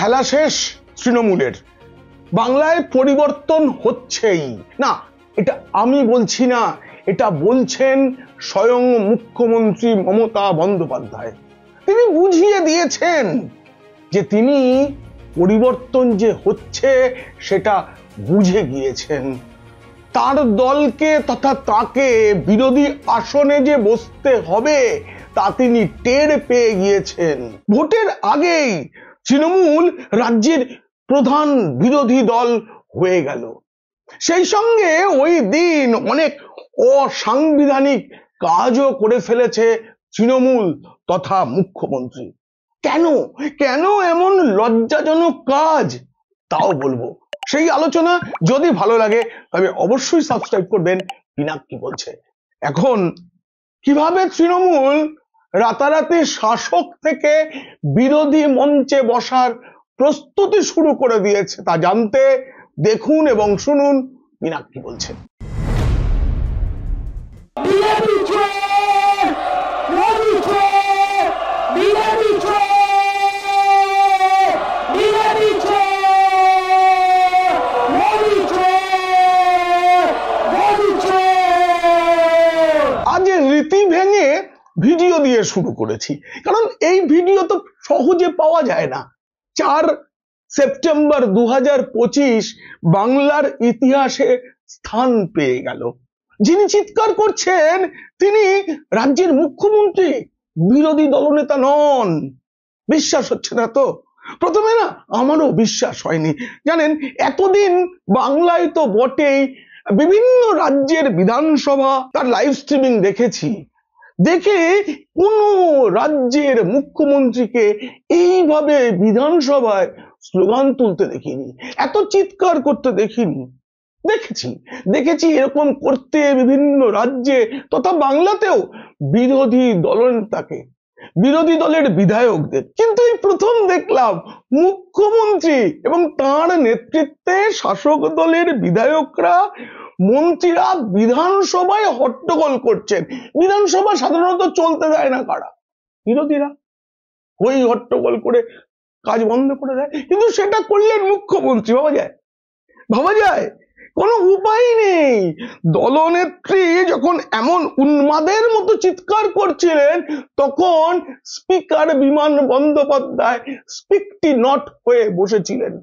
খেলা শেষ তৃণমূলের, বাংলায় পরিবর্তন হচ্ছেই না। এটা আমি বলছি না, এটা বলছেন স্বয়ং মুখ্যমন্ত্রী মমতা বন্দ্যোপাধ্যায়। তিনি বুঝিয়ে দিয়েছেন যে তিনি পরিবর্তন যে হচ্ছে সেটা বুঝে গিয়েছেন। তার দলকে তথা তাকে বিরোধী আসনে যে বসতে হবে তা তিনি টের পেয়ে গিয়েছেন। ভোটের আগেই তৃণমূল রাজ্যের প্রধান বিরোধী দল হয়ে গেল। সেই সঙ্গে ওই দিন অনেক অসাংবিধানিক কাজও করে ফেলেছে তৃণমূল তথা মুখ্যমন্ত্রী। কেন কেন এমন লজ্জাজনক কাজ তাও বলবো। সেই আলোচনা যদি ভালো লাগে তবে অবশ্যই সাবস্ক্রাইব করবেন পিনাক কি বলছে। এখন কিভাবে তৃণমূল রাতারাতি শাসক থেকে বিরোধী মঞ্চে বসার প্রস্তুতি শুরু করে দিয়েছে তা জানতে দেখুন এবং শুনুন পিনাক কি বলছে। আজ রীতি ভেঙে ভিডিও দিয়ে শুরু করেছি, কারণ এই ভিডিও তো সহজে পাওয়া যায় না। 4 সেপ্টেম্বর 2025 বাংলার ইতিহাসে স্থান পেয়ে গেল। যিনি চিৎকার করছেন তিনি রাজ্যের মুখ্যমন্ত্রী, বিরোধী দলনেতা নন। বিশ্বাস হচ্ছে না তো? প্রথমে না আমারও বিশ্বাস হয়নি। জানেন, এতদিন বাংলায় তো বটেই বিভিন্ন রাজ্যের বিধানসভা তার লাইভ স্ট্রিমিং দেখেছি, দেখে কোন রাজ্যের মুখ্যমন্ত্রীকে এইভাবে বিধানসভায় স্লোগান তুলতে দেখিনি, এত চিৎকার করতে দেখিনি। দেখেছি এরকম করতে বিভিন্ন রাজ্যে তথা বাংলাতেও বিরোধী দলনেতাকে, বিরোধী দলের বিধায়কদের। কিন্তু এই প্রথম দেখলাম মুখ্যমন্ত্রী এবং তার নেতৃত্বে শাসক দলের বিধায়করা, মন্ত্রীরা বিধানসভায় হট্টগোল করছেন। বিধানসভা সাধারণত চলতে দেয় না কারা? বিরোধীরা। ওই হট্টগোল করে কাজ বন্ধ করে দেয়, কিন্তু সেটা করলেন মুখ্যমন্ত্রী। ভাবা যায়? কোনো উপায় নেই। দলনেত্রী যখন এমন উন্মাদের মতো চিৎকার করছিলেন তখন স্পিকার বিমান বন্দ্যোপাধ্যায় স্পিকটি নট হয়ে বসেছিলেন।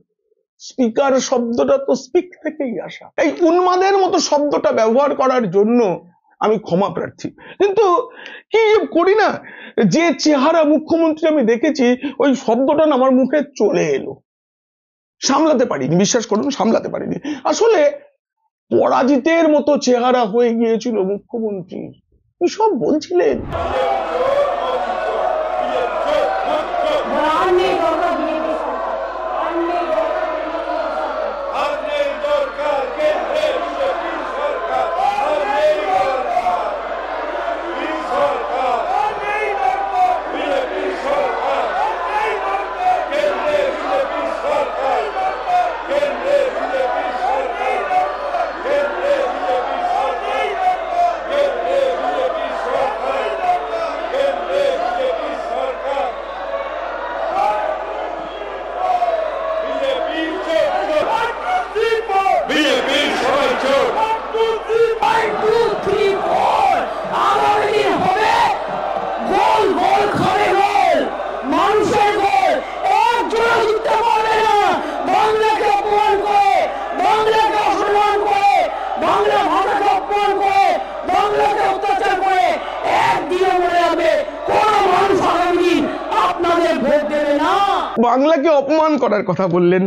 স্পিকার শব্দটা তো স্পিক থেকেই আসা। এই উন্মাদের মতো শব্দটা ব্যবহার করার জন্য আমি ক্ষমা প্রার্থী। কিন্তু কি করি না, যে চেহারা মুখ্যমন্ত্রী আমি দেখেছি ওই শব্দটা আমার মুখে চলে এলো। সামলাতে পারিনি, বিশ্বাস করুন সামলাতে পারিনি। আসলে পরাজিতের মতো চেহারা হয়ে গিয়েছিল মুখ্যমন্ত্রী। কি সব বলছিলেন। বাংলাকে অপমান করার কথা বললেন,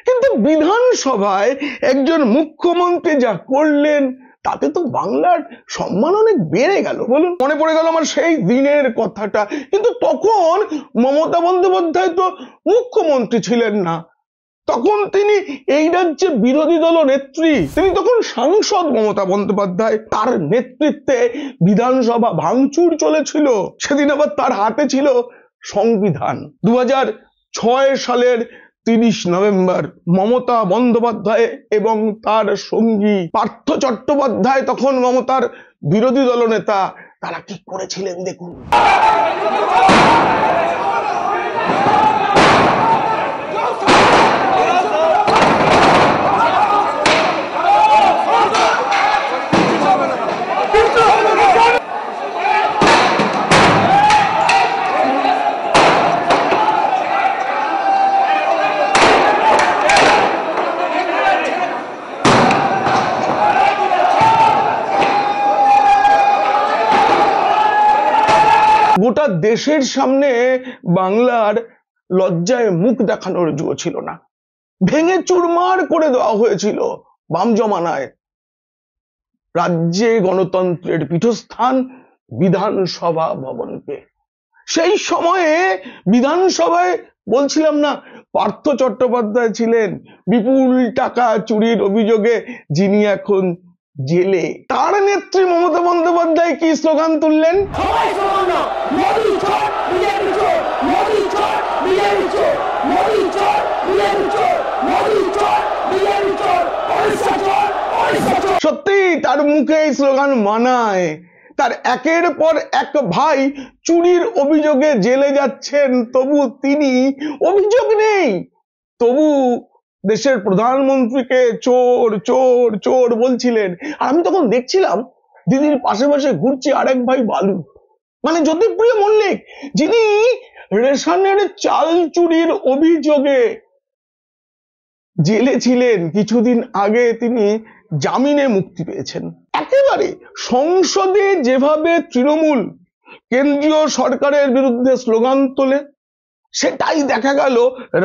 কিন্তু বিধানসভায় একজন মুখ্যমন্ত্রী যা করলেন তাতে তো বাংলার সম্মান অনেক বেড়ে গেল। বলুন, মনে পড়ে গেল আমার সেই দিনের কথাটা। কিন্তু তখন মমতা বন্দ্যোপাধ্যায় তো মুখ্যমন্ত্রী ছিলেন না, তখন তিনি এই রাজ্যে বিরোধী দল নেত্রী, তিনি তখন সাংসদ মমতা বন্দ্যোপাধ্যায়। তার নেতৃত্বে বিধানসভা ভাঙচুর চলেছিল। সেদিন আবার তার হাতে ছিল সংবিধান। 2006 সালের 30 নভেম্বর মমতা বন্দ্যোপাধ্যায় এবং তার সঙ্গী পার্থ চট্টোপাধ্যায়, তখন মমতার বিরোধী দলনেতা, তারা কি করেছিলেন দেখুন। গোটা দেশের সামনে বাংলার লজ্জায় মুখ দেখানোর জো ছিল না। ভেঙে চুরমার করে দেওয়া হয়েছিল বাম জমানায় রাজ্যে গণতন্ত্রের পীঠস্থান বিধানসভা ভবনকে। সেই সময়ে বিধানসভায় বলছিলাম না, পার্থ চট্টোপাধ্যায় ছিলেন, বিপুল টাকা চুরির অভিযোগে যিনি এখন জেলে। তার নেত্রী মমতা বন্দ্যোপাধ্যায় কি স্লোগান তুললেন? সত্যি তার মুখে এই স্লোগান মানায়। তার একের পর এক ভাই চুরির অভিযোগে জেলে যাচ্ছেন, তবু তিনি, অভিযোগ নেই, তবু দেশের প্রধানমন্ত্রীকে চোর চোর চোর বলছিলেন। আর আমি তখন দেখছিলাম দিদির পাশে পাশে ঘুরছে আরেক ভাই বালু, মানে জ্যোতিপ্রিয় মল্লিক, যিনি রেশনের চাল চুরির অভিযোগে জেলে ছিলেন। কিছুদিন আগে তিনি জামিনে মুক্তি পেয়েছেন। একেবারে সংসদে যেভাবে তৃণমূল কেন্দ্রীয় সরকারের বিরুদ্ধে স্লোগান তোলে, সেটাই দেখা গেল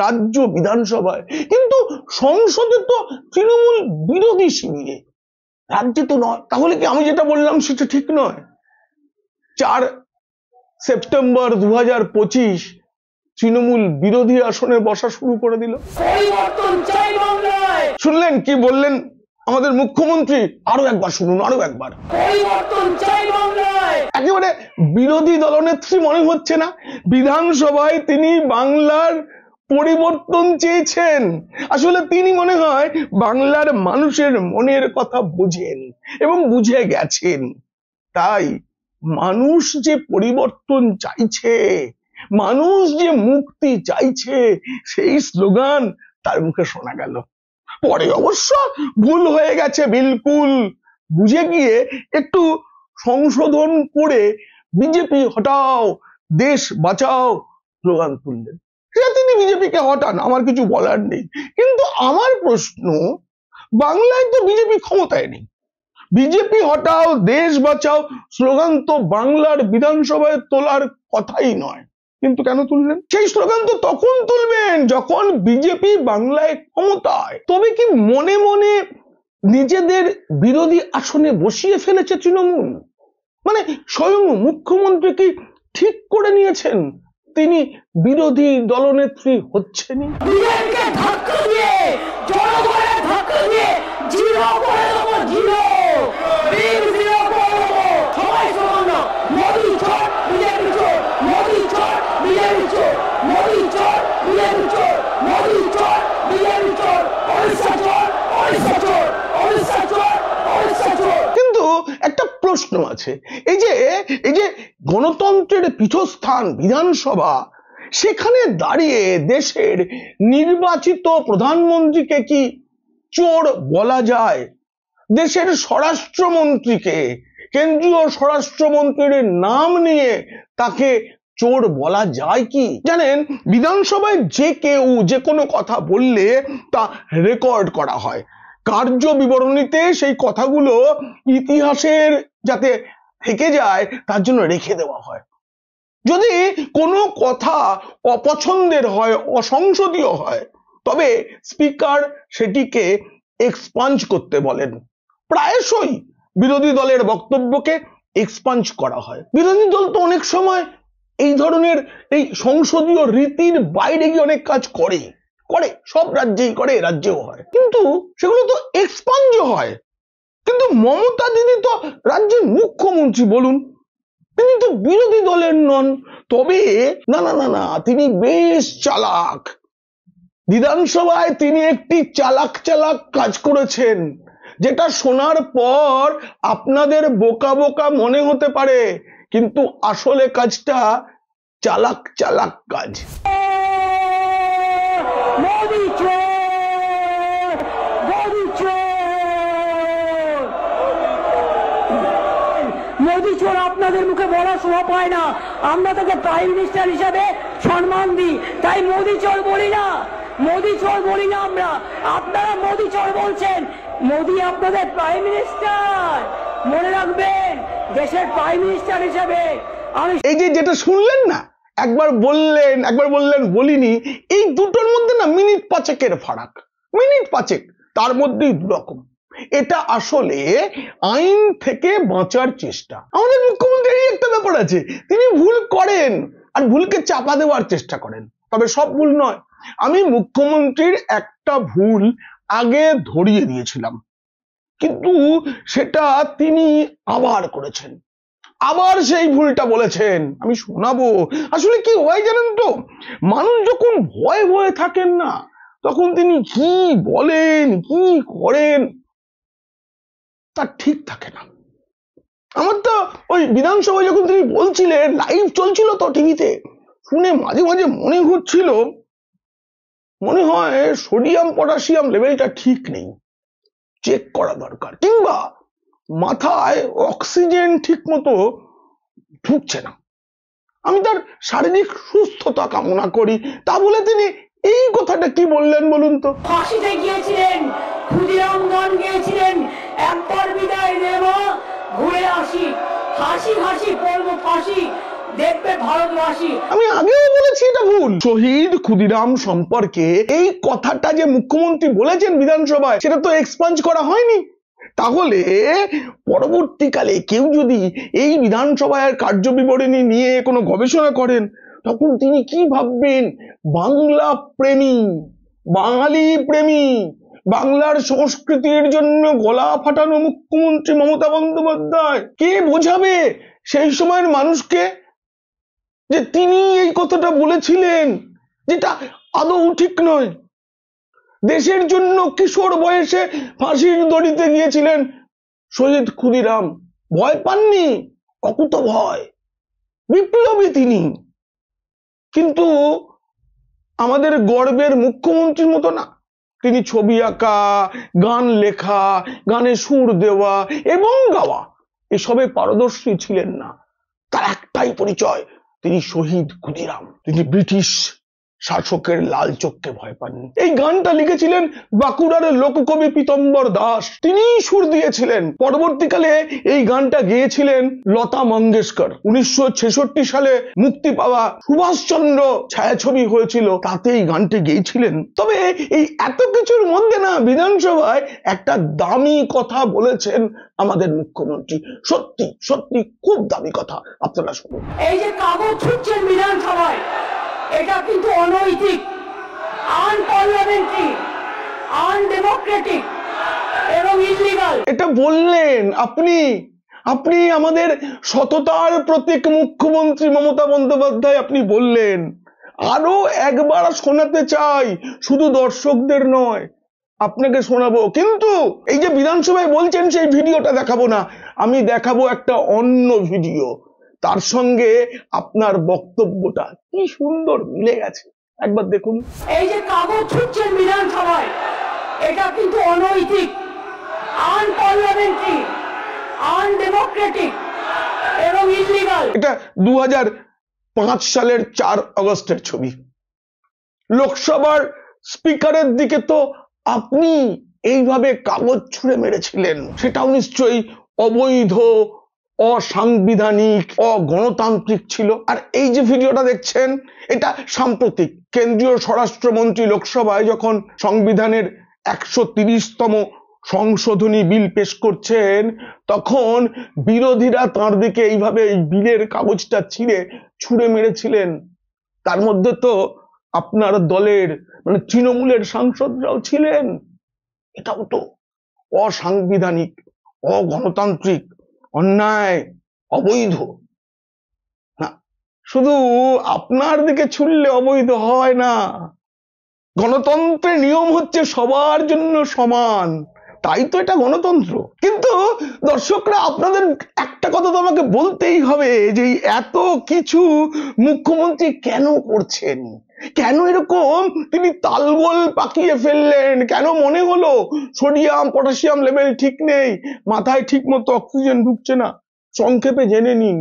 রাজ্য বিধানসভায়। কিন্তু সংসদে তো তৃণমূল বিরোধী শিবিরে, রাজ্যে তো নয়। তাহলে কি আমি যেটা বললাম সেটা ঠিক নয়? 4 সেপ্টেম্বর 2025 তৃণমূল বিরোধী আসনে বসা শুরু করে দিল। শুনলেন কি বললেন আমাদের মুখ্যমন্ত্রী? আরো একবার শুনুন, আরো একবার। একেবারে বিরোধী দলনেত্রী মনে হচ্ছে না? বিধানসভায় তিনি বাংলার পরিবর্তন চেয়েছেন। আসলে তিনি মনে হয় বাংলার মানুষের মনের কথা বুঝেন এবং বুঝে গেছেন। তাই মানুষ যে পরিবর্তন চাইছে, মানুষ যে মুক্তি চাইছে, সেই স্লোগান তার মুখে শোনা গেল। পরে অবশ্য ভুল হয়ে গেছে, বিলকুল বুঝে গিয়ে একটু সংশোধন করে বিজেপি হটাও, দেশ বাঁচাও স্লোগান তুললেন। তিনি বিজেপিকে হটান, আমার কিছু বলার নেই। কিন্তু আমার প্রশ্ন, বাংলায় তো বিজেপি ক্ষমতায় নেই। বিজেপি হটাও, দেশ বাঁচাও স্লোগান তো বাংলার বিধানসভায় তোলার কথাই নয়। কিন্তু কেন তুললেন? সেই স্লোগান তো তখন তুলবেন যখন বিজেপি বাংলায় ক্ষমতায়। তবে কি মনে মনে নিজেদের বিরোধী আসনে বসিয়ে ফেলেছে তৃণমূল? মানে স্বয়ং মুখ্যমন্ত্রী কি ঠিক করে নিয়েছেন তিনি বিরোধী দলনেত্রী হচ্ছেনই? কিন্তু একটা প্রশ্ন আছে, এই যে গণতন্ত্রের পীঠস্থান বিধানসভা, সেখানে দাঁড়িয়ে দেশের নির্বাচিত প্রধানমন্ত্রীকে কি চোর বলা যায়? দেশের স্বরাষ্ট্রমন্ত্রীকে, কেন্দ্রীয় স্বরাষ্ট্রমন্ত্রীর নাম নিয়ে তাকে চোর বলা যায় কি? জানেন, বিধানসভায় যে কেউ যে কোনো কথা বললে তা রেকর্ড করা হয়। কার্য বিবরণীতে সেই কথাগুলো ইতিহাসের যাতে থেকে যায় তার জন্য রেখে দেওয়া হয়। যদি কোনো কথা অপছন্দের হয়, অসংসদীয় হয়, তবে স্পিকার সেটিকে এক্সপাঞ্জ করতে বলেন। প্রায়শই বিরোধী দলের বক্তব্যকে এক্সপাঞ্জ করা হয়। বিরোধী দল তো অনেক সময় এই ধরনের এই সংসদীয় রীতির বাইরে গিয়ে অনেক কাজ করে, সব রাজ্যেই করে, রাজ্যেও হয়, কিন্তু সেগুলো তো এক্সপাঞ্জ হয়। কিন্তু মমতা দিদি তো রাজ্যের মুখ্যমন্ত্রী, বলুন, তিনি তো বিরোধী দলের নন। তবে না না না না, তিনি বেশ চালাক। বিধানসভায় তিনি একটি চালাক কাজ করেছেন, যেটা শোনার পর আপনাদের বোকা বোকা মনে হতে পারে, কিন্তু আসলে কাজটা চালাক কাজ। মোদি চোর আপনাদের মুখে বলা শোভা পায় না। আমরা তাকে প্রাইম মিনিস্টার হিসাবে সম্মান দিই, তাই মোদি চোর বলি না, আমরা। আপনারা মোদি চোর বলছেন। মোদি আপনাদের প্রাইম মিনিস্টার, মনে রাখবেন, দেশের প্রাইম মিনিস্টার হিসাবে এই যে যেটা শুনলেন না, একবার বললেন বলিনি, এই দুটোর মধ্যে না মিনিট পাঁচেকের ফারাক, মিনিট পাঁচেক, তার মধ্যেই দুরকম। এটা আসলে আইন থেকে বাঁচার চেষ্টা। আমাদের মুখ্যমন্ত্রীর একটা ব্যাপার আছে, তিনি ভুল করেন আর ভুলকে চাপা দেওয়ার চেষ্টা করেন, তবে সব ভুল নয়। আমি মুখ্যমন্ত্রীর একটা ভুল আগে ধরিয়ে দিয়েছিলাম, কিন্তু সেটা তিনি আবার করেছেন, আবার সেই ভুলটা বলেছেন। আমি শোনাবো। আসলে কি হয় জানেন তো, মানুষ যখন ভয়ে ভয়ে থাকেন না, তখন তিনি কি বলেন কি করেন তা ঠিক থাকে না। আমার তো ওই বিধানসভায় যখন তিনি বলছিলেন, লাইভ চলছিল তো টিভিতে, শুনে মাঝে মাঝে মনে হচ্ছিল, মনে হয় সোডিয়াম পটাশিয়াম লেভেলটা ঠিক নেই, চেক করা দরকার, কিংবা মাথায় অক্সিজেন ঠিক মতো ঢুকছে না। আমি তার শারীরিক সুস্থতা কামনা করি, তা বলে তিনি এই কথাটা কি বললেন বলুন তো? ফাঁসিতে গিয়েছিলেন, ক্ষুদিরাম গান গিয়েছিলেন, একবার বিদায় নেওয়া, ঘুরে আসি, হাসি হাসি পড়বো ফাঁসি, দেখবে ভারতবাসী। আমি আগেও বলেছি এটা ভুল। শহীদ ক্ষুদিরাম সম্পর্কে এই কথাটা যে মুখ্যমন্ত্রী বলেছেন বিধানসভায়, সেটা তো এক্সপাঞ্জ করা হয়নি। তাহলে পরবর্তীকালে কেউ যদি এই বিধানসভার কার্যবিবরণী নিয়ে কোনো গবেষণা করেন, তখন তিনি কি ভাববেন? বাংলা প্রেমী, বাঙালি প্রেমী, বাংলার সংস্কৃতির জন্য গলা ফাটানো মুখ্যমন্ত্রী মমতা বন্দ্যোপাধ্যায় কে বোঝাবে সেই সময়ের মানুষকে যে তিনি এই কথাটা বলেছিলেন, যেটা আদৌ ঠিক নয়। দেশের জন্য কিশোর বয়সে ফাঁসির দড়িতে গিয়েছিলেন শহীদ ক্ষুদিরাম, ভয় পাননি, অকুত ভয়, বিপ্লবী তিনি। কিন্তু আমাদের গর্বের মুখ্যমন্ত্রীর মতো না, তিনি ছবি আঁকা, গান লেখা, গানে সুর দেওয়া এবং গাওয়া এসবে পারদর্শী ছিলেন না। তার একটাই পরিচয়, তিনি শহীদ ক্ষুদিরাম। তিনি ব্রিটিশ শাসকের লাল চোখকে ভয় পাননি। এই গানটা লিখেছিলেন বাঁকুড়ার লোককবি পীতম্বর দাস, তিনিই সুর দিয়েছিলেন। পরবর্তীকালে এই গানটা গেয়েছিলেন লতা মঙ্গেশকর। 1966 সালে মুক্তি পাওয়া সুভাষচন্দ্র ছায়াছবি হয়েছিল, তাতে এই গানটি গেয়েছিলেন। তবে এই এত কিছুর মধ্যে না, বিধানসভায় একটা দামি কথা বলেছেন আমাদের মুখ্যমন্ত্রী, সত্যি সত্যি খুব দামি কথা, আপনারা শুনুন। এই যে কাগজ ছুটছেন বিধানসভায়, এটা কিন্তু অনৈতিক, আনপার্লামেন্টারি, আনডেমোক্রেটিক এবং ইলিগাল। এটা বললেন আপনি আমাদের সততার প্রতীক মুখ্যমন্ত্রী মমতা বন্দ্যোপাধ্যায়, আপনি বললেন। আরো একবার শোনাতে চাই, শুধু দর্শকদের নয়, আপনাকে শোনাবো। কিন্তু এই যে বিধানসভায় বলছেন সেই ভিডিওটা দেখাবো না, আমি দেখাবো একটা অন্য ভিডিও, তার সঙ্গে আপনার বক্তব্যটা কি সুন্দর মিলে গেছে, একবার দেখুন। এই যে কাগজ ছুটছেন বিধানসভায়, এটা কিন্তু অনৈতিক, আনপার্লামেন্টারি, আনডেমোক্রেটিক এবং ইলিগাল। এটা 2005 সালের 4 আগস্টের ছবি। লোকসভার স্পিকারের দিকে তো আপনি এইভাবে কাগজ ছুঁড়ে মেরেছিলেন, সেটাও নিশ্চয়ই অবৈধ, অসাংবিধানিক, অগণতান্ত্রিক ছিল। আর এই যে ভিডিওটা দেখছেন, এটা সাম্প্রতিক। কেন্দ্রীয় স্বরাষ্ট্রমন্ত্রী লোকসভায় যখন সংবিধানের 130তম সংশোধনী বিল পেশ করছেন, তখন বিরোধীরা তার দিকে এইভাবে এই বিলের কাগজটা ছুঁড়ে মেরেছিলেন। তার মধ্যে তো আপনার দলের মানে তৃণমূলের সাংসদরাও ছিলেন। এটাও তো অসাংবিধানিক, অগণতান্ত্রিক, অন্যায়, অবৈধ। না, শুধু আপনার দিকে ছুড়লে অবৈধ হয় না। গণতন্ত্রের নিয়ম হচ্ছে সবার জন্য সমান, তাই তো এটা গণতন্ত্র। কিন্তু দর্শকরা, আপনাদের একটা কথা তো আমাকে বলতেই হবে, যে এত কিছু মুখ্যমন্ত্রী কেন করছেন, কেন এরকম তিনি তালগোল পাকিয়ে ফেললেন, কেন মনে হলো সোডিয়াম পটাশিয়াম লেভেল ঠিক নেই, মাথায় ঠিক মতো অক্সিজেন ঢুকছে না? সংক্ষেপে জেনে নিন।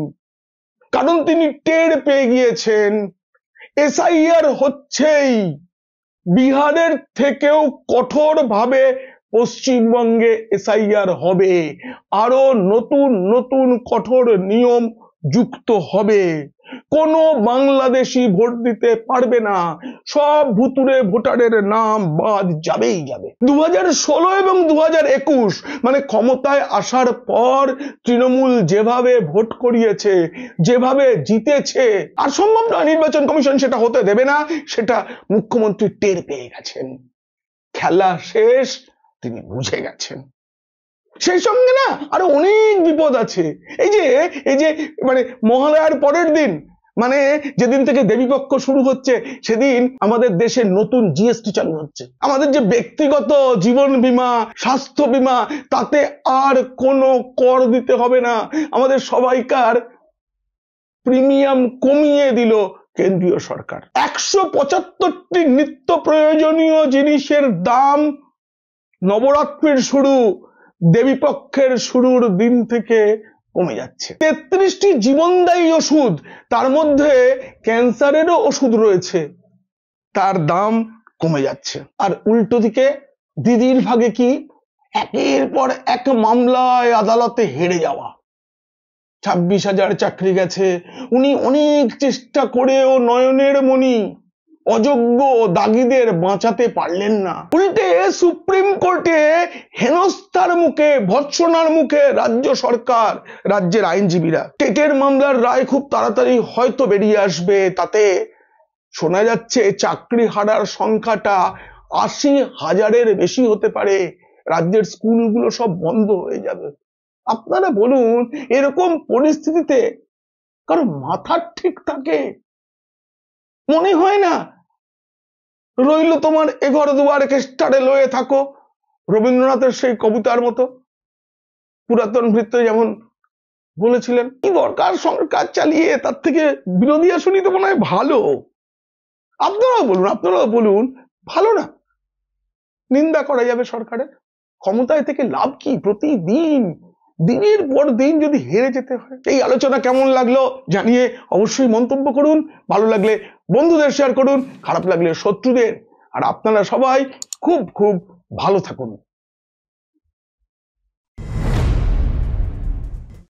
কারণ তিনি টের পেয়ে গিয়েছেন এসআইআর হচ্ছেই, বিহারের থেকেও কঠোর ভাবে পশ্চিমবঙ্গে এসআইআর হবে, আরো নতুন নতুন কঠোর নিয়ম যুক্ত হবে। কোনো বাংলাদেশি ভোট দিতে পারবে না, সব ভুতুরে ভোটারের নাম বাদ যাবেই যাবে। 2016 এবং 2021 মানে ক্ষমতায় আসার পর তৃণমূল যেভাবে ভোট করিয়েছে, যেভাবে জিতেছে, আর সম্ভব নয়, নির্বাচন কমিশন সেটা হতে দেবে না, সেটা মুখ্যমন্ত্রী টের পেয়ে গেছেন। খেলা শেষ, তিনি বুঝে গেছেন। সেই সঙ্গে না আরো অনেক বিপদ আছে। এই যে মানে মহালয়ার পরের দিন, মানে যেদিন থেকে দেবীপক্ষ শুরু হচ্ছে, সেদিন আমাদের দেশে নতুন জিএসটি চালু হচ্ছে। আমাদের যে ব্যক্তিগত জীবন বীমা, স্বাস্থ্য বীমা, তাতে আর কোনো কর দিতে হবে না। আমাদের সবাইকার প্রিমিয়াম কমিয়ে দিল কেন্দ্রীয় সরকার। 175টি নিত্য প্রয়োজনীয় জিনিসের দাম নবরাত্রির শুরু, দেবীপক্ষের শুরুর দিন থেকে কমে যাচ্ছে। 33টি জীবনদায়ী ওষুধ, তার মধ্যে ক্যান্সারেরও ওষুধ রয়েছে, তার দাম কমে যাচ্ছে। আর উল্টো দিকে দিদির ভাগে কি? একের পর এক মামলায় আদালতে হেরে যাওয়া। 26,000 চাকরি গেছে। উনি অনেক চেষ্টা করেও নয়নের মণি অযোগ্য দাগীদের বাঁচাতে পারলেন না। উল্টে সুপ্রিম কোর্টে হেনস্থার মুখে, ভৎসনার মুখে রাজ্য সরকার, রাজ্যের আইনজীবীরা। টেটের মামলার রায় খুব তাড়াতাড়ি হয়তো বেরিয়ে আসবে, তাতে শোনা যাচ্ছে চাকরি হারার সংখ্যাটা 80,000-এর বেশি হতে পারে। রাজ্যের স্কুলগুলো সব বন্ধ হয়ে যাবে। আপনারা বলুন, এরকম পরিস্থিতিতে কারো মাথা ঠিক থাকে? মনে হয় না রইল তোমার এঘর দুয়ার কেষ্টারে লয়ে থাকো, রবীন্দ্রনাথের সেই কবিতার মতো। পুরাতন ভৃত্য যেমন বলেছিলেন, কি দরকার সরকার চালিয়ে, তার থেকে বিরোধী আসনই তো মনে হয় ভালো। আপনারাও বলুন ভালো না? নিন্দা করা যাবে সরকারের, ক্ষমতায় থেকে লাভ কি? প্রতিদিন দিনের পর দিন যদি হেরে যেতে হয়। এই আলোচনা কেমন লাগলো জানিয়ে অবশ্যই মন্তব্য করুন। ভালো লাগলে বন্ধুদের শেয়ার করুন, খারাপ লাগলে শত্রুদের। আর আপনারা সবাই খুব খুব ভালো থাকুন।